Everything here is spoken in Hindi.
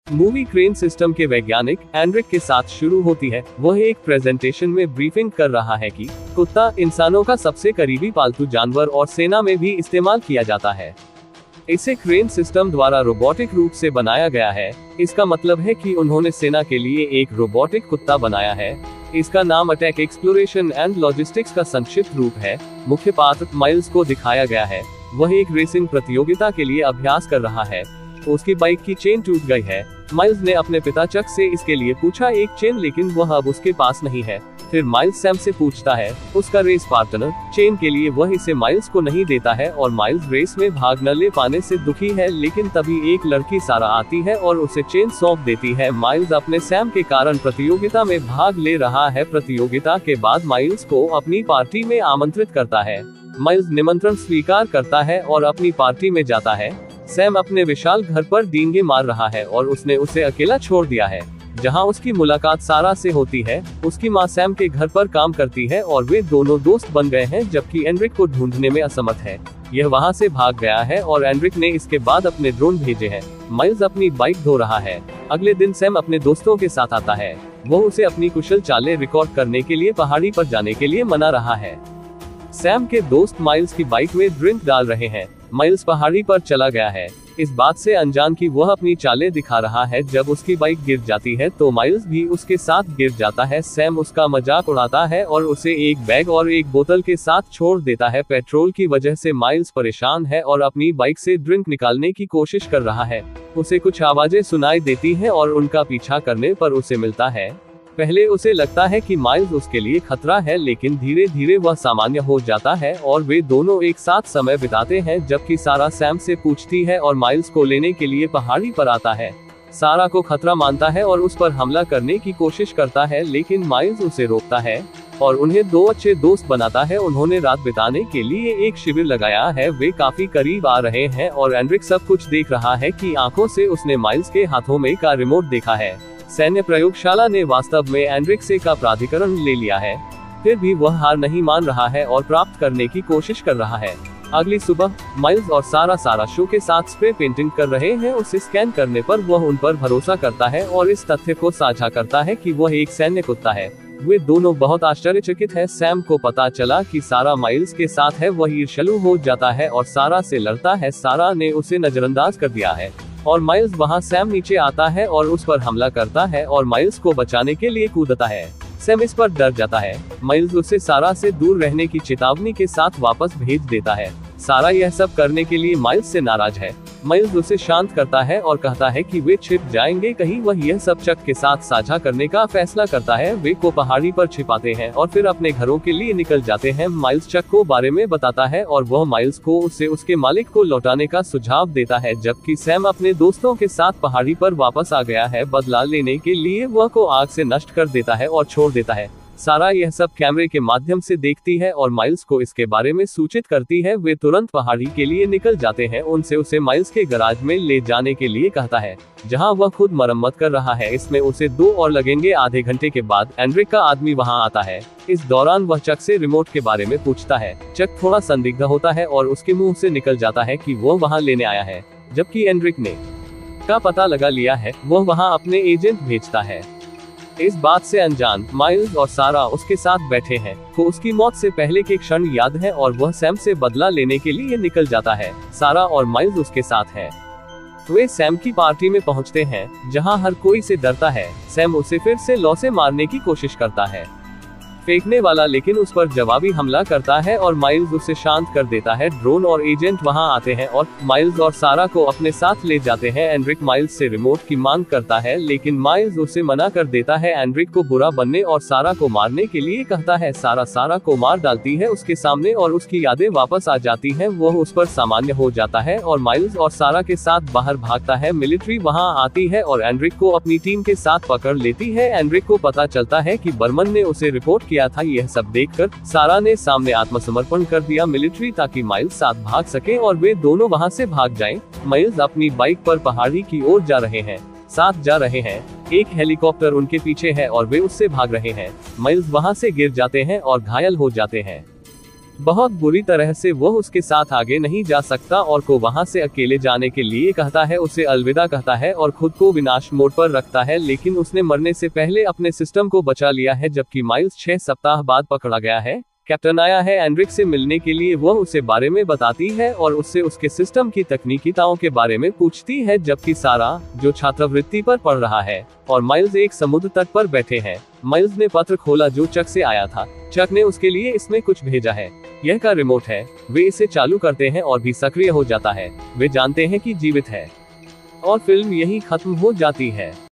मूवी क्रेन सिस्टम के वैज्ञानिक एंड्रिक के साथ शुरू होती है। वह एक प्रेजेंटेशन में ब्रीफिंग कर रहा है कि कुत्ता इंसानों का सबसे करीबी पालतू जानवर और सेना में भी इस्तेमाल किया जाता है। इसे क्रेन सिस्टम द्वारा रोबोटिक रूप से बनाया गया है। इसका मतलब है कि उन्होंने सेना के लिए एक रोबोटिक कुत्ता बनाया है। इसका नाम अटैक एक्सप्लोरेशन एंड लॉजिस्टिक्स का संक्षिप्त रूप है। मुख्य पात्र माइल्स को दिखाया गया है। वह एक रेसिंग प्रतियोगिता के लिए अभ्यास कर रहा है। उसकी बाइक की चेन टूट गई है। माइल्स ने अपने पिता चक से इसके लिए पूछा एक चेन, लेकिन वह अब उसके पास नहीं है। फिर माइल्स सैम से पूछता है उसका रेस पार्टनर चेन के लिए, वह इसे माइल्स को नहीं देता है और माइल्स रेस में भाग न ले पाने से दुखी है। लेकिन तभी एक लड़की सारा आती है और उसे चेन सौंप देती है। माइल्स अपने सैम के कारण प्रतियोगिता में भाग ले रहा है। प्रतियोगिता के बाद माइल्स को अपनी पार्टी में आमंत्रित करता है। माइल्स निमंत्रण स्वीकार करता है और अपनी पार्टी में जाता है। सैम अपने विशाल घर पर डींगे मार रहा है और उसने उसे अकेला छोड़ दिया है। जहां उसकी मुलाकात सारा से होती है। उसकी मां सैम के घर पर काम करती है और वे दोनों दोस्त बन गए हैं, जबकि एंड्रिक को ढूंढने में असमर्थ है। यह वहां से भाग गया है और एंड्रिक ने इसके बाद अपने ड्रोन भेजे हैं। माइल्स अपनी बाइक धो रहा है। अगले दिन सैम अपने दोस्तों के साथ आता है। वो उसे अपनी कुशल चालें रिकॉर्ड करने के लिए पहाड़ी पर जाने के लिए मना रहा है। सैम के दोस्त माइल्स की बाइक में ड्रिंक डाल रहे हैं। माइल्स पहाड़ी पर चला गया है, इस बात से अनजान कि वह अपनी चालें दिखा रहा है। जब उसकी बाइक गिर जाती है तो माइल्स भी उसके साथ गिर जाता है। सैम उसका मजाक उड़ाता है और उसे एक बैग और एक बोतल के साथ छोड़ देता है। पेट्रोल की वजह से माइल्स परेशान है और अपनी बाइक से ड्रिंक निकालने की कोशिश कर रहा है। उसे कुछ आवाजें सुनाई देती हैं और उनका पीछा करने पर उसे मिलता है। पहले उसे लगता है कि माइल्स उसके लिए खतरा है, लेकिन धीरे धीरे वह सामान्य हो जाता है और वे दोनों एक साथ समय बिताते हैं। जबकि सारा सैम से पूछती है और माइल्स को लेने के लिए पहाड़ी पर आता है। सारा को खतरा मानता है और उस पर हमला करने की कोशिश करता है, लेकिन माइल्स उसे रोकता है और उन्हें दो अच्छे दोस्त बनाता है। उन्होंने रात बिताने के लिए एक शिविर लगाया है। वे काफी करीब आ रहे हैं और एंड्रिक सब कुछ देख रहा है कि आंखों से उसने माइल्स के हाथों में का रिमोट देखा है। सैन्य प्रयोगशाला ने वास्तव में एंड्रिक से का प्राधिकरण ले लिया है। फिर भी वह हार नहीं मान रहा है और प्राप्त करने की कोशिश कर रहा है। अगली सुबह माइल्स और सारा शो के साथ स्प्रे पेंटिंग कर रहे हैं। उसे स्कैन करने पर वह उन पर भरोसा करता है और इस तथ्य को साझा करता है कि वह एक सैन्य कुत्ता है। वे दोनों बहुत आश्चर्यचकित हैं। सैम को पता चला कि सारा माइल्स के साथ है। वह ईर्ष्यालु हो जाता है और सारा से लड़ता है। सारा ने उसे नजरअंदाज कर दिया है और माइल्स वहां सैम नीचे आता है और उस पर हमला करता है और माइल्स को बचाने के लिए कूदता है। सैम इस पर डर जाता है। माइल्स उसे सारा से दूर रहने की चेतावनी के साथ वापस भेज देता है। सारा यह सब करने के लिए माइल्स से नाराज है। माइल्स उसे शांत करता है और कहता है कि वे छिप जाएंगे कहीं। वह यह सब चक के साथ साझा करने का फैसला करता है। वे को पहाड़ी पर छिपाते हैं और फिर अपने घरों के लिए निकल जाते हैं। माइल्स चक को बारे में बताता है और वह माइल्स को उसे उसके मालिक को लौटाने का सुझाव देता है। जबकि सैम अपने दोस्तों के साथ पहाड़ी पर वापस आ गया है। बदला लेने के लिए वह को आग से नष्ट कर देता है और छोड़ देता है। सारा यह सब कैमरे के माध्यम से देखती है और माइल्स को इसके बारे में सूचित करती है। वे तुरंत पहाड़ी के लिए निकल जाते हैं। उनसे उसे माइल्स के गैराज में ले जाने के लिए कहता है, जहां वह खुद मरम्मत कर रहा है। इसमें उसे 2 और लगेंगे। आधे घंटे के बाद एंड्रिक का आदमी वहां आता है। इस दौरान वह चक से रिमोट के बारे में पूछता है। चक थोड़ा संदिग्ध होता है और उसके मुंह से निकल जाता है कि वो वहां लेने आया है, जबकि एंड्रिक ने का पता लगा लिया है। वह वहां अपने एजेंट भेजता है। इस बात से अनजान माइल्स और सारा उसके साथ बैठे हैं। को उसकी मौत से पहले के क्षण याद है और वह सैम से बदला लेने के लिए निकल जाता है। सारा और माइल्स उसके साथ हैं। वे सैम की पार्टी में पहुंचते हैं, जहां हर कोई से डरता है। सैम उसे फिर से लौ से मारने की कोशिश करता है, फेंकने वाला लेकिन उस पर जवाबी हमला करता है और माइल्स उसे शांत कर देता है। ड्रोन और एजेंट वहां आते हैं और माइल्स और सारा को अपने साथ ले जाते हैं। एंड्रिक माइल्स से रिमोट की मांग करता है, लेकिन माइल्स उसे मना कर देता है। एंड्रिक को बुरा बनने और सारा को मारने के लिए कहता है। सारा को मार डालती है उसके सामने और उसकी यादें वापस आ जाती हैं। वह उस पर सामान्य हो जाता है और माइल्स और सारा के साथ बाहर भागता है। मिलिट्री वहां आती है और एंड्रिक को अपनी टीम के साथ पकड़ लेती है। एंड्रिक को पता चलता है कि बर्मन ने उसे रिपोर्ट किया था। यह सब देखकर सारा ने सामने आत्मसमर्पण कर दिया मिलिट्री, ताकि माइल्स साथ भाग सके और वे दोनों वहां से भाग जाएं। माइल्स अपनी बाइक पर पहाड़ी की ओर जा रहे हैं। एक हेलीकॉप्टर उनके पीछे है और वे उससे भाग रहे हैं। माइल्स वहां से गिर जाते हैं और घायल हो जाते हैं। बहुत बुरी तरह से वो उसके साथ आगे नहीं जा सकता और को वहां से अकेले जाने के लिए कहता है, उसे अलविदा कहता है और खुद को विनाश मोड पर रखता है, लेकिन उसने मरने से पहले अपने सिस्टम को बचा लिया है। जबकि माइल्स 6 सप्ताह बाद पकड़ा गया है। कैप्टन आया है एंड्रिक से मिलने के लिए, वह उसे बारे में बताती है और उससे उसके सिस्टम की तकनीकीताओं के बारे में पूछती है। जबकि सारा, जो छात्रवृत्ति पर पढ़ रहा है, और माइल्स एक समुद्र तट पर बैठे हैं। माइल्स ने पत्र खोला जो चक से आया था। चक ने उसके लिए इसमें कुछ भेजा है। यह का रिमोट है। वे इसे चालू करते हैं और भी सक्रिय हो जाता है। वे जानते हैं कि जीवित है और फिल्म यही खत्म हो जाती है।